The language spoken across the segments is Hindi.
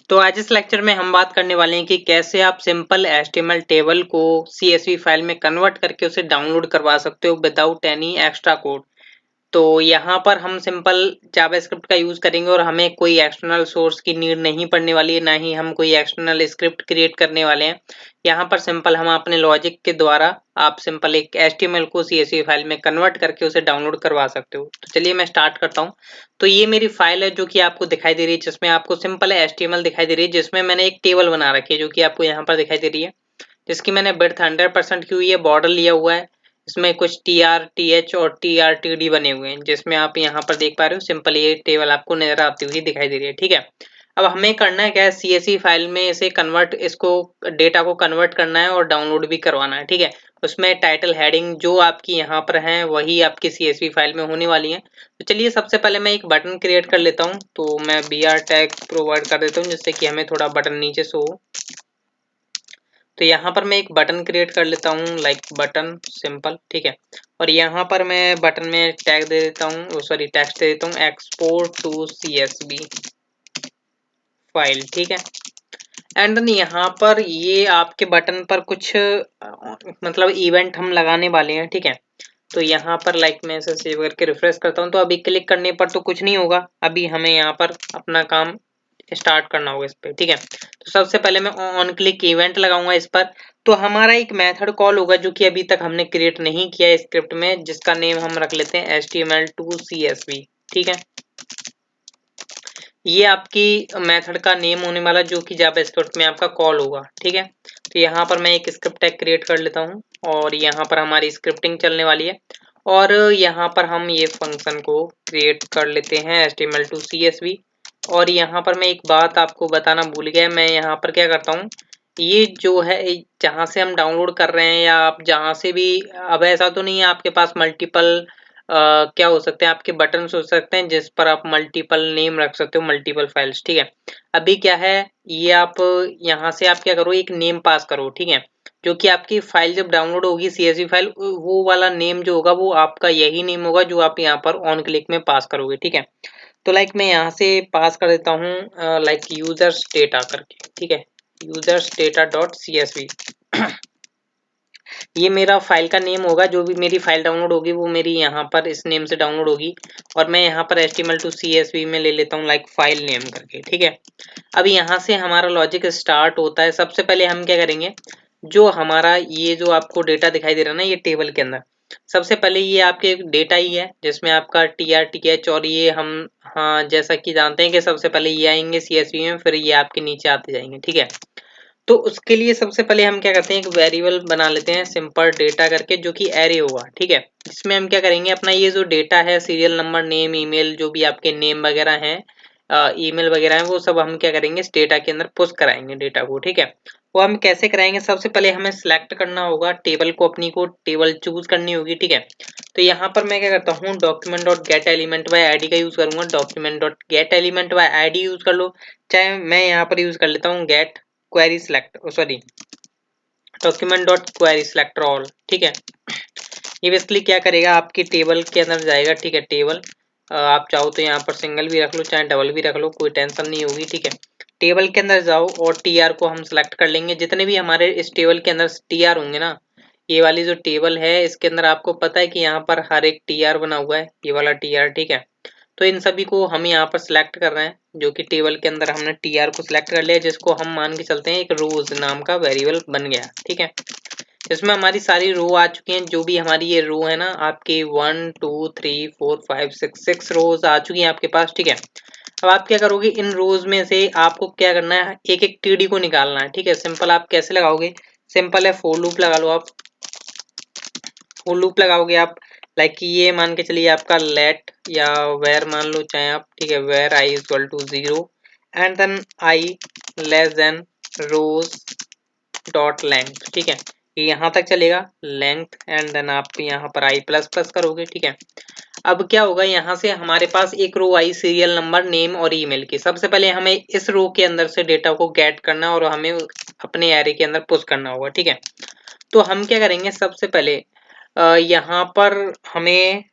तो आज इस लेक्चर में हम बात करने वाले हैं कि कैसे आप सिंपल HTML टेबल को CSV फाइल में कन्वर्ट करके उसे डाउनलोड करवा सकते हो विदाउट एनी एक्स्ट्रा कोड। तो यहाँ पर हम सिंपल जावास्क्रिप्ट का यूज करेंगे और हमें कोई एक्सटर्नल सोर्स की नीड नहीं पड़ने वाली है, ना ही हम कोई एक्सटर्नल स्क्रिप्ट क्रिएट करने वाले हैं। यहाँ पर सिंपल हम अपने लॉजिक के द्वारा आप सिंपल एक HTML को CSV फाइल में कन्वर्ट करके उसे डाउनलोड करवा सकते हो। तो चलिए मैं स्टार्ट करता हूँ। तो ये मेरी फाइल है जो कि आपको दिखाई दे रही है, जिसमें आपको सिंपल HTML दिखाई दे रही है, जिसमें मैंने एक टेबल बना रखी है जो कि आपको यहाँ पर दिखाई दे रही है, जिसकी मैंने विड्थ 100% की हुई है, बॉर्डर लिया हुआ है। इसमें कुछ TR, TH और TR, TD बने हुए हैं, जिसमें आप यहाँ पर देख पा रहे हो। सिंपल ये टेबल आपको नजर आती हुई दिखाई दे रही है, ठीक है। अब हमें करना है क्या है, CSV फाइल में इसे कन्वर्ट, इसको डेटा को कन्वर्ट करना है और डाउनलोड भी करवाना है, ठीक है। उसमें टाइटल हेडिंग जो आपकी यहाँ पर है वही आपकी CSV फाइल में होने वाली है। तो चलिए सबसे पहले मैं एक बटन क्रिएट कर लेता हूँ। तो मैं BR टैग प्रोवाइड कर देता हूँ, जिससे कि हमें थोड़ा बटन नीचे शो हो। तो यहाँ पर मैं एक बटन क्रिएट कर लेता हूँ, लाइक बटन सिंपल, ठीक है। और यहाँ पर मैं बटन में टैग दे देता हूँ, सॉरी टेक्स्ट दे देता हूँ, एक्सपोर्ट टू CSV फाइल, ठीक है। एंड देन यहाँ पर ये आपके बटन पर कुछ मतलब इवेंट हम लगाने वाले हैं, ठीक है। तो यहाँ पर लाइक मैं इसे सेव करके रिफ्रेश करता हूँ। तो अभी क्लिक करने पर तो कुछ नहीं होगा, अभी हमें यहाँ पर अपना काम स्टार्ट करना होगा इस पे, ठीक है। तो सबसे पहले मैं ऑन क्लिक इवेंट लगाऊंगा इस पर। तो हमारा एक मेथड कॉल होगा जो कि अभी तक हमने क्रिएट नहीं किया है स्क्रिप्ट में, जिसका नेम हम रख लेते हैं HTML2CSV, ठीक है। ये आपकी मेथड का नेम होने वाला जो कि जावास्क्रिप्ट में आपका कॉल होगा, ठीक है। तो यहाँ पर मैं एक स्क्रिप्ट टैग क्रिएट कर लेता हूँ और यहाँ पर हमारी स्क्रिप्टिंग चलने वाली है। और यहाँ पर हम ये फंक्शन को क्रिएट कर लेते हैं HTML2CSV। और यहाँ पर मैं एक बात आपको बताना भूल गया, मैं यहाँ पर क्या करता हूँ, ये जो है जहाँ से हम डाउनलोड कर रहे हैं या आप जहाँ से भी, अब ऐसा तो नहीं है आपके पास मल्टीपल क्या हो सकते हैं, आपके बटन्स हो सकते हैं जिस पर आप मल्टीपल नेम रख सकते हो, मल्टीपल फाइल्स, ठीक है। अभी क्या है, ये आप यहाँ से आप क्या करो, एक नेम पास करो, ठीक है। जो कि आपकी फाइल जब डाउनलोड होगी CSV फाइल, वो वाला नेम जो होगा वो आपका यही नेम होगा जो आप यहाँ पर ऑन क्लिक में पास करोगे, ठीक है। तो लाइक मैं यहाँ से पास कर देता हूँ लाइक यूजर्स डेटा करके, ठीक है, यूजर्स डेटा डॉट CSV। ये मेरा फाइल का नेम होगा, जो भी मेरी फाइल डाउनलोड होगी वो मेरी यहाँ पर इस नेम से डाउनलोड होगी। और मैं यहाँ पर HTML2CSV में ले लेता हूँ लाइक फाइल नेम करके, ठीक है। अब यहाँ से हमारा लॉजिक स्टार्ट होता है। सबसे पहले हम क्या करेंगे, जो हमारा ये जो आपको डेटा दिखाई दे रहा है ना, ये टेबल के अंदर सबसे पहले ये आपके डेटा ही है, जिसमें आपका TR, TH और ये हम, हाँ जैसा कि जानते हैं कि सबसे पहले ये आएंगे CSV में, फिर ये आपके नीचे आते जाएंगे, ठीक है। तो उसके लिए सबसे पहले हम क्या करते हैं, एक वेरिएबल बना लेते हैं सिंपल डेटा करके, जो कि एरे होगा, ठीक है। इसमें हम क्या करेंगे, अपना ये जो डेटा है, सीरियल नंबर, नेम, ईमेल, जो भी आपके नेम वगैरह हैं, ईमेल वगैरह है, वो सब हम क्या करेंगे इस डेटा के अंदर पुश कराएंगे डेटा को, ठीक है। वो हम कैसे कराएंगे, सबसे पहले हमें सिलेक्ट करना होगा टेबल को, अपनी को टेबल चूज करनी होगी, ठीक है। तो यहाँ पर मैं क्या करता हूँ, document dot gate element by ID का यूज करूंगा। Document dot gate element by ID use कर लो, चाहे मैं यहाँ पर यूज कर लेता हूँ get query select, sorry document dot query selector all, ठीक है। ये बेसिकली क्या करेगा, आपकी टेबल के अंदर जाएगा, ठीक है। टेबल आप चाहो तो यहाँ पर सिंगल भी रख लो, चाहे डबल भी रख लो, कोई टेंशन नहीं होगी, ठीक है। टेबल के अंदर जाओ और TR को हम सिलेक्ट कर लेंगे। जितने भी हमारे इस टेबल के अंदर TR होंगे ना, ये वाली जो टेबल है इसके अंदर आपको पता है कि यहाँ पर हर एक TR बना हुआ है, ये वाला TR, ठीक है। तो इन सभी को हम यहाँ पर सिलेक्ट कर रहे हैं, जो कि टेबल के अंदर हमने TR को सिलेक्ट कर लिया, जिसको हम मान के चलते हैं एक रोज नाम का वेरिएबल बन गया, ठीक है। इसमें हमारी सारी रो आ चुकी हैं, जो भी हमारी ये रो है ना आपकी 1 2 3 4 5 6 रोज आ चुकी हैं आपके पास, ठीक है। अब आप क्या करोगे, इन रोज में से आपको क्या करना है, एक एक TD को निकालना है, ठीक है। सिंपल आप कैसे लगाओगे, सिंपल है, फॉर लूप लगा लो आप। फॉर लूप लगाओगे आप, लाइक ये मान के चलिए आपका लेट या वेर मान लो चाहे आप, ठीक है। Var I equal to 0 and then I less than rows dot length, ठीक है। ये यहाँ तक चलेगा लेंथ, एंड देन आप यहाँ पर I प्लस प्लस करोगे, ठीक है। अब क्या होगा, यहाँ से हमारे पास एक रो आई सीरियल नंबर, नेम और ईमेल की। सबसे पहले हमें इस रो के अंदर से डेटा को गेट करना और हमें अपने एरे के अंदर पुश करना होगा, ठीक है। तो हम क्या करेंगे, सबसे पहले यहाँ पर हमें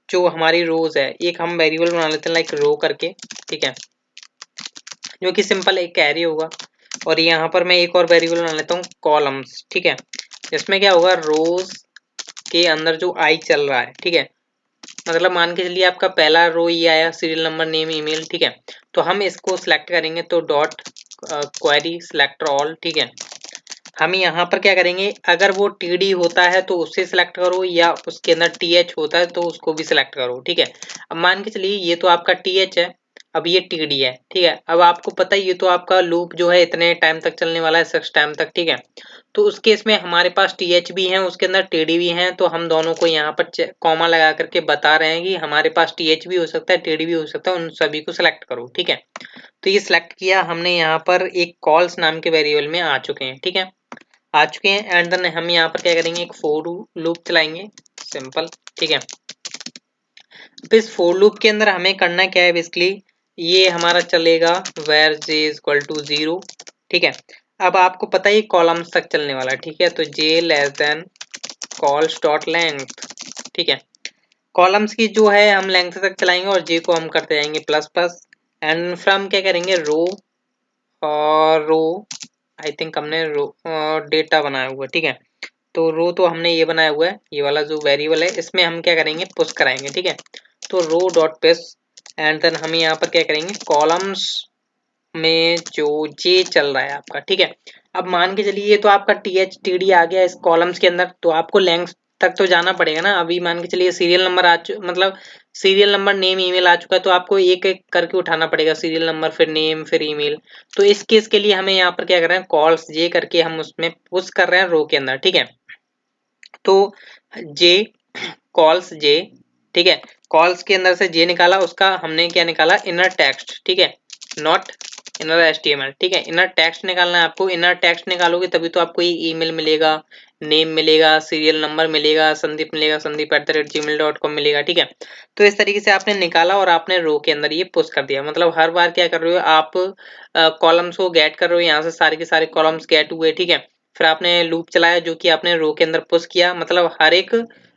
जो हमारी रोज है, एक हम वेरिएबल बना लेते हैं लाइक रो करके, ठीक है। जो कि सिंपल एक कैरी होगा। और यहाँ पर मैं एक और वेरिएबल बना लेता हूँ कॉलम्स, ठीक है, इसमें क्या होगा, रोज के अंदर जो आई चल रहा है, ठीक है, मतलब मान के चलिए आपका पहला रो ये आया, सीरियल नंबर, नेम, ईमेल, ठीक है, तो हम इसको सिलेक्ट करेंगे तो डॉट क्वेरी सिलेक्ट ऑल, ठीक है। हम यहाँ पर क्या करेंगे, अगर वो टीडी होता है तो उससे सिलेक्ट करो, या उसके अंदर टीएच होता है तो उसको भी सिलेक्ट करो, ठीक है। अब मान के चलिए ये तो आपका टीएच है, अब ये टीडी है, ठीक है। अब आपको पता है ये तो आपका लूप जो है इतने टाइम तक चलने वाला है, 6 टाइम तक, ठीक है। तो उस केस में हमारे पास टीएच भी है, उसके अंदर टीडी भी है, तो हम दोनों को यहाँ पर कॉमा लगा करके बता रहे हैं कि हमारे पास टीएच भी हो सकता है, टीडी भी हो सकता है, उन सभी को सिलेक्ट करो, ठीक है। तो ये सिलेक्ट किया हमने, यहाँ पर एक कॉल्स नाम के वेरिएबल में आ चुके हैं, ठीक है, आ चुके हैं। एंड देन हम यहाँ पर क्या करेंगे, एक फोर लूप चलाएंगे, सिंपल, ठीक है। अब इस फोर लूप के अंदर हमें करना क्या है, बेसिकली ये हमारा चलेगा where j is equal to 0, ठीक है। अब आपको पता है कॉलम्स तक चलने वाला है, ठीक है, तो j less than calls dot length, ठीक है। कॉलम्स की जो है हम लेंथ तक चलाएंगे और j को हम करते जाएंगे प्लस प्लस। एंड फ्रॉम क्या करेंगे, रो और रो, आई थिंक हमने रो डेटा बनाया हुआ है, ठीक है। तो रो तो हमने ये बनाया हुआ है, ये वाला जो वेरिएबल है, इसमें हम क्या करेंगे, पुश कराएंगे, ठीक है। तो रो डॉट पुश, एंड देन हम यहाँ पर क्या करेंगे, कॉलम्स में जो जे चल रहा है आपका, ठीक है। अब मान के चलिए ये तो आपका टी एच टी डी आ गया इस कॉलम्स के अंदर, तो आपको लेंथ तक तो जाना पड़ेगा ना। अभी मान के चलिए सीरियल नंबर मतलब सीरियल नंबर, नेम, ईमेल आ चुका है, तो आपको एक एक करके उठाना पड़ेगा, सीरियल नंबर, फिर नेम, फिर ईमेल। तो इस केस के लिए हमें यहाँ पर क्या कर रहे हैं, कॉल्स जे करके हम उसमें पुश कर रहे हैं रो के अंदर, ठीक है। तो जे कॉल्स जे, ठीक है, कॉल्स के अंदर से जे निकाला, उसका हमने क्या निकाला, इनर टेक्स्ट, ठीक है, नॉट इनर एचटीएमएल, ठीक है। इनर टेक्स्ट निकालना है आपको, इनर टेक्स्ट निकालोगे तभी तो आपको ये ईमेल मिलेगा, नेम मिलेगा, सीरियल नंबर मिलेगा, संदीप मिलेगा, sandeep@gmail.com मिलेगा, ठीक है। तो इस तरीके से आपने निकाला और आपने रो के अंदर ये पुश कर दिया, मतलब हर बार क्या कर रहे हो आप, कॉलम्स को गेट कर रहे हो, यहाँ से सारे के सारे कॉलम्स गेट हुए, ठीक है। फिर आपने लूप चलाया जो कि आपने रो के अंदर पुश किया, मतलब हर एक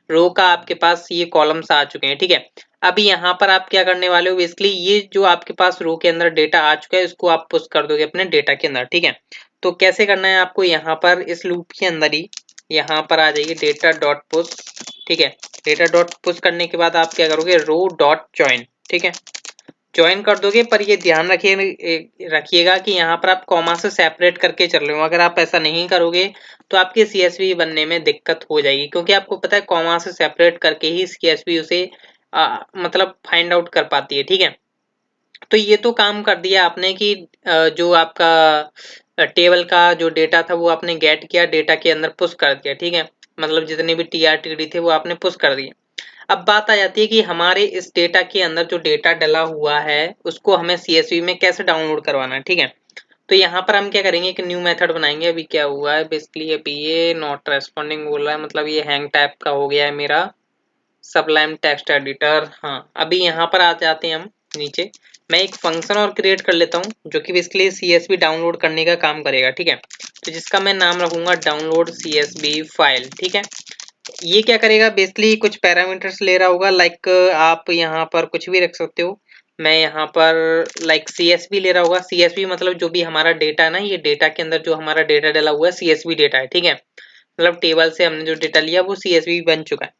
रो का आपके पास ये कॉलम्स आ चुके हैं, ठीक है। अभी यहाँ पर आप क्या करने वाले हो, बेसिकली ये जो आपके पास रो के अंदर डेटा आ चुका है, इसको आप पुश कर दोगे अपने डेटा के अंदर, ठीक है। तो कैसे करना है आपको, यहाँ पर इस लूप के अंदर ही यहाँ पर आ जाइए डेटा डॉट पुश, ठीक है। डेटा डॉट पुश करने के बाद आप क्या करोगे, रो डॉट ज्वाइन, ठीक है, ज्वाइन कर दोगे। पर ये ध्यान रखिएगा कि यहाँ पर आप कॉमा से सेपरेट करके चल रहे हो, अगर आप ऐसा नहीं करोगे तो आपके सीएसवी बनने में दिक्कत हो जाएगी, क्योंकि आपको पता है कॉमा से सेपरेट करके ही सीएसवी उसे मतलब फाइंड आउट कर पाती है, ठीक है। तो ये तो काम कर दिया आपने कि जो आपका टेबल का जो डेटा था वो आपने गेट किया, डेटा के अंदर पुश कर दिया, ठीक है, मतलब जितने भी टीआरटीडी थे वो आपने पुश कर दिए। अब बात आ जाती है कि हमारे इस डेटा के अंदर जो डेटा डला हुआ है उसको हमें सीएसवी में कैसे डाउनलोड करवाना है, ठीक है। तो यहाँ पर हम क्या करेंगे, एक न्यू मेथड बनाएंगे। अभी क्या हुआ है, बेसिकली अभी ये नॉट रेस्पॉन्डिंग बोल रहा है, मतलब ये हैंग टाइप का हो गया है मेरा सबलाइम टेक्स्ट एडिटर। हाँ, अभी यहाँ पर आ जाते हैं हम नीचे, मैं एक फंक्शन और क्रिएट कर लेता हूँ जो कि बेसिकली सीएसवी डाउनलोड करने का काम करेगा, ठीक है। तो जिसका मैं नाम रखूंगा डाउनलोड सीएसवी फाइल, ठीक है। ये क्या करेगा, बेसिकली कुछ पैरामीटर्स ले रहा होगा, लाइक आप यहाँ पर कुछ भी रख सकते हो। मैं यहाँ पर लाइक सीएसवी ले रहा होगा, सीएसवी मतलब जो भी हमारा डेटा है ना, ये डेटा के अंदर जो हमारा डेटा डला हुआ है सीएसवी डेटा है, ठीक है, मतलब टेबल से हमने जो डेटा लिया वो सीएसवी बन चुका है।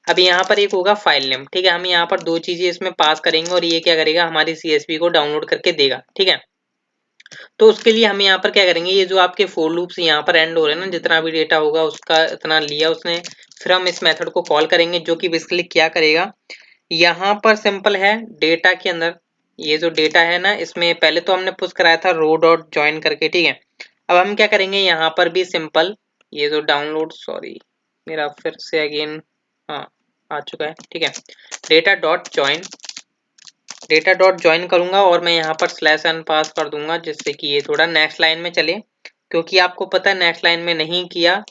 अब यहाँ पर एक होगा फाइल नेम, ठीक है, हम यहाँ पर दो चीजें इसमें पास करेंगे और ये क्या करेगा, हमारी सीएसवी को डाउनलोड करके देगा, ठीक है। तो उसके लिए हम यहाँ पर क्या करेंगे, ये जो आपके फोर लूप्स यहाँ पर एंड हो रहे हैं ना, जितना भी डेटा होगा उसका इतना लिया उसने, फिर हम इस मेथड को कॉल करेंगे जो कि बेसिकली क्या करेगा, यहाँ पर सिंपल है डेटा के अंदर ये जो डेटा है ना, इसमें पहले तो हमने पुश कराया था रो डॉट ज्वाइन करके, ठीक है। अब हम क्या करेंगे, यहाँ पर भी सिंपल ये जो डाउनलोड, सॉरी मेरा फिर से अगेन, हाँ आ चुका है, ठीक है, data dot join, data dot join करूंगा और मैं यहाँ पर स्लैश एन पास कर दूंगा, जिससे कि ये थोड़ा नेक्स्ट लाइन में चले, क्योंकि आपको पता है नेक्स्ट लाइन में नहीं किया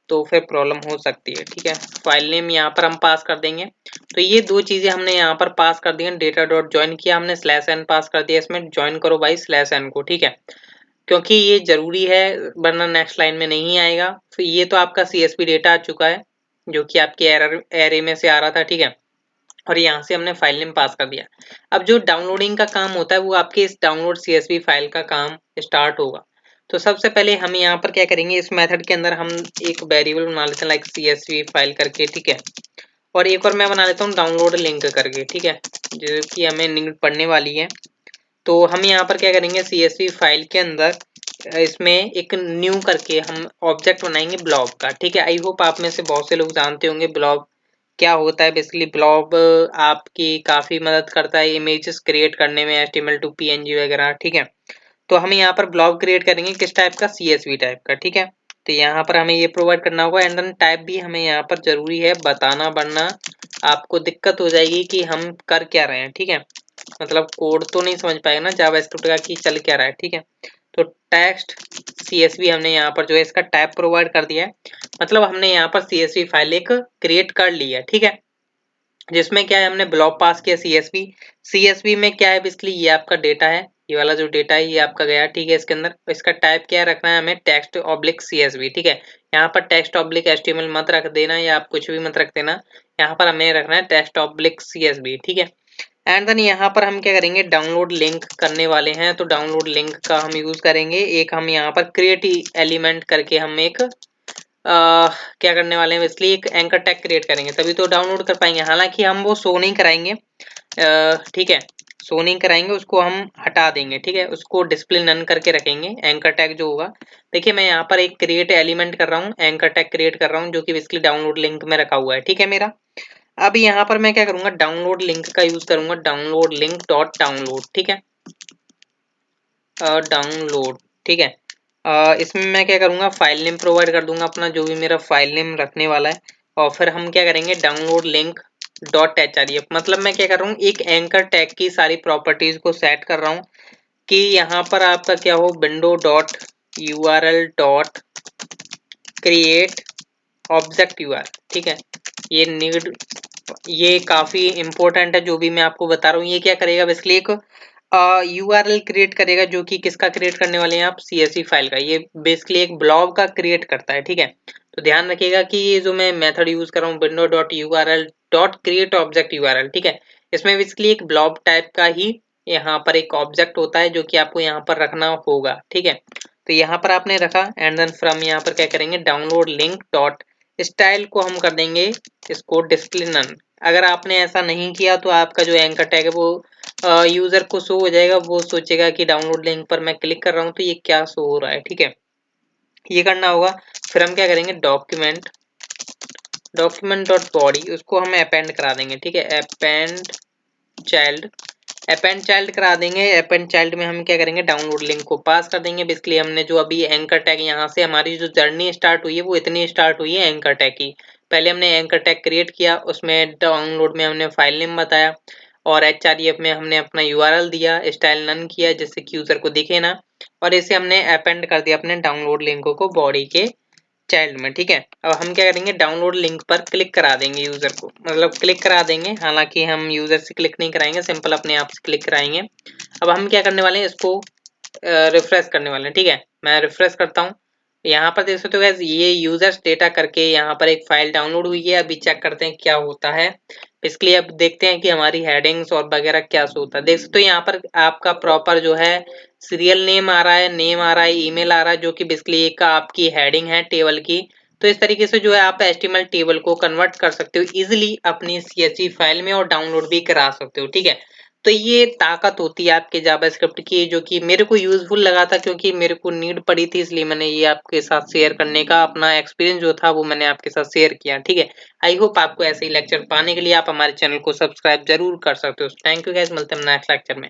तो फिर प्रॉब्लम हो सकती है, ठीक है। फाइल नेम यहाँ पर हम पास कर देंगे। तो ये दो चीजें हमने यहाँ पर पास कर दी हैं, डेटा डॉट ज्वाइन किया हमने, स्लैश एन पास कर दिया, इसमें ज्वाइन करो भाई स्लैश एन को, ठीक है, क्योंकि ये जरूरी है वरना नेक्स्ट लाइन में नहीं आएगा। तो ये तो आपका सीएसवी डेटा आ चुका है जो कि आपके एरे में से आ रहा था, ठीक है। और यहाँ से हमने फाइल नेम पास कर दिया। अब जो डाउनलोडिंग का काम होता है वो आपके इस डाउनलोड CSV फाइल का काम स्टार्ट होगा। तो सबसे पहले हम यहाँ पर क्या करेंगे, इस मेथड के अंदर हम एक वेरिएबल बना लेते हैं लाइक CSV फाइल करके, ठीक है। और एक और मैं बना लेता हूँ डाउनलोड लिंक करके, ठीक है, जो कि हमें नीड पड़ने वाली है। तो हम यहाँ पर क्या करेंगे, CSV फाइल के अंदर इसमें एक न्यू करके हम ऑब्जेक्ट बनाएंगे ब्लॉब का, ठीक है। आई होप आप में से बहुत से लोग जानते होंगे ब्लॉब क्या होता है। बेसिकली ब्लॉब आपकी काफी मदद करता है इमेजेस क्रिएट करने में, HTML टू PNG वगैरह, ठीक है। तो हम यहाँ पर ब्लॉब क्रिएट करेंगे किस टाइप का, CSV टाइप का, ठीक है। तो यहाँ पर हमें ये प्रोवाइड करना होगा एंड देन टाइप भी हमें यहाँ पर जरूरी है बताना, वरना आपको दिक्कत हो जाएगी कि हम कर क्या रहे हैं, ठीक है। मतलब कोड तो नहीं समझ पाएगा ना जावास्क्रिप्ट का कि चल क्या रहा है, ठीक है। तो टेक्स्ट CSV हमने यहाँ पर जो है इसका टाइप प्रोवाइड कर दिया है, मतलब हमने यहाँ पर CSV फाइल एक क्रिएट कर ली है, ठीक है। जिसमें क्या है, हमने ब्लॉक पास किया CSV में क्या है, बेसिकली ये आपका डेटा है, ये वाला जो डेटा है ये आपका गया, ठीक है। इसके अंदर इसका टाइप क्या रखना है हमें, टेक्स्ट ऑब्लिक CSV, ठीक है। यहाँ पर टेक्स्ट ऑब्लिक HTML मत रख देना या आप कुछ भी मत रख देना, यहाँ पर हमें रखना है टेक्स्ट ऑब्लिक CSV, ठीक है। एंड देन यहाँ पर हम क्या करेंगे, डाउनलोड लिंक करने वाले हैं, तो डाउनलोड लिंक का हम यूज करेंगे। एक हम यहाँ पर क्रिएट एलिमेंट करके हम एक क्या करने वाले हैं, इसलिए एक एंकर टैग क्रिएट करेंगे तभी तो डाउनलोड कर पाएंगे। हालांकि हम वो शो नहीं कराएंगे, ठीक है, शो नहीं कराएंगे, उसको हम हटा देंगे, ठीक है। उसको डिस्प्ले नन करके रखेंगे एंकर टैग जो होगा। देखिए मैं यहाँ पर एक क्रिएट एलिमेंट कर रहा हूँ, एंकर टैग क्रिएट कर रहा हूँ जो कि बेसिकली डाउनलोड लिंक में रखा हुआ है, ठीक है मेरा। अब यहाँ पर मैं क्या करूंगा, डाउनलोड लिंक का यूज करूंगा, डाउनलोड लिंक डॉट डाउनलोड, ठीक है, डाउनलोड, ठीक है। इसमें मैं क्या करूंगा, फाइल नेम प्रोवाइड कर दूंगा अपना, जो भी मेरा फाइल नेम रखने वाला है। और फिर हम क्या करेंगे, डाउनलोड लिंक डॉट href, मतलब मैं क्या कर रहा हूँ, एक एंकर टैग की सारी प्रॉपर्टीज को सेट कर रहा हूँ कि यहाँ पर आपका क्या हो, window dot URL dot create object URL, ठीक है। ये नीड, ये काफी इंपॉर्टेंट है जो भी मैं आपको बता रहा हूँ। ये क्या करेगा, बेसिकली एक URL क्रिएट करेगा, जो कि किसका क्रिएट करने वाले हैं आप, CSV फाइल का। ये बेसिकली एक ब्लॉब का क्रिएट करता है, ठीक है। तो ध्यान रखिएगा कि ये जो मैं मेथड यूज कर रहा हूँ, window dot URL dot create object URL, ठीक है। इसमें बेसिकली एक ब्लॉब टाइप का ही यहाँ पर एक ऑब्जेक्ट होता है जो कि आपको यहाँ पर रखना होगा, ठीक है। तो यहाँ पर आपने रखा एंड देन फ्रॉम यहाँ पर क्या करेंगे, डाउनलोड लिंक डॉट स्टाइल को हम कर देंगे इसको डिस्प्ले नन। अगर आपने ऐसा नहीं किया तो आपका जो एंकर टैग है वो यूजर को शो हो जाएगा, वो सोचेगा कि डाउनलोड लिंक पर मैं क्लिक कर रहा हूँ तो ये क्या शो हो रहा है, ठीक है। ये करना होगा। फिर हम क्या करेंगे, डॉक्यूमेंट डॉट बॉडी, उसको हम अपेंड करा देंगे, ठीक है। अपेंड चाइल्ड करा देंगे। अपेंड चाइल्ड में हम क्या करेंगे, डाउनलोड लिंक को पास कर देंगे। बेसिकली हमने जो अभी एंकर टैग, यहाँ से हमारी जो जर्नी स्टार्ट हुई है वो इतनी स्टार्ट हुई है एंकर टैग की। पहले हमने एंकर टैग क्रिएट किया, उसमें डाउनलोड में हमने फाइल नेम बताया और href में हमने अपना URL दिया, स्टाइल नन किया जिससे कि यूजर को दिखे ना, और इसे हमने अपेंड कर दिया अपने डाउनलोड लिंक को बॉडी के चाइल्ड में, ठीक है। अब हम क्या करेंगे, डाउनलोड लिंक पर क्लिक करा देंगे यूजर को, मतलब क्लिक करा देंगे। हालांकि हम यूजर से क्लिक नहीं कराएंगे, सिंपल अपने आप से क्लिक कराएंगे। अब हम क्या करने वाले हैं, इसको रिफ्रेश करने वाले हैं, ठीक है। मैं रिफ्रेश करता हूँ, यहाँ पर देख सकते हो गाइस, ये यूजर्स डेटा करके यहाँ पर एक फाइल डाउनलोड हुई है। अभी चेक करते हैं क्या होता है। इसके लिए अब देखते हैं कि हमारी हेडिंग्स और वगैरह क्या शो होता है। देख सकते हो यहाँ पर आपका प्रॉपर जो है सीरियल नेम आ रहा है, नेम आ रहा है, ईमेल आ रहा है, जो कि बेसिकली एक आपकी हेडिंग है टेबल की। तो इस तरीके से जो है आप HTML टेबल को कन्वर्ट कर सकते हो इजिली अपनी CSV फाइल में और डाउनलोड भी करा सकते हो, ठीक है। तो ये ताकत होती है आपके जावास्क्रिप्ट की, जो कि मेरे को यूजफुल लगा था क्योंकि मेरे को नीड पड़ी थी, इसलिए मैंने ये आपके साथ शेयर करने का अपना एक्सपीरियंस जो था वो मैंने आपके साथ शेयर किया, ठीक है। आई होप आपको ऐसे ही लेक्चर पाने के लिए आप हमारे चैनल को सब्सक्राइब जरूर कर सकते हो। थैंक यू गाइस, मिलते हैं नेक्स्ट लेक्चर में।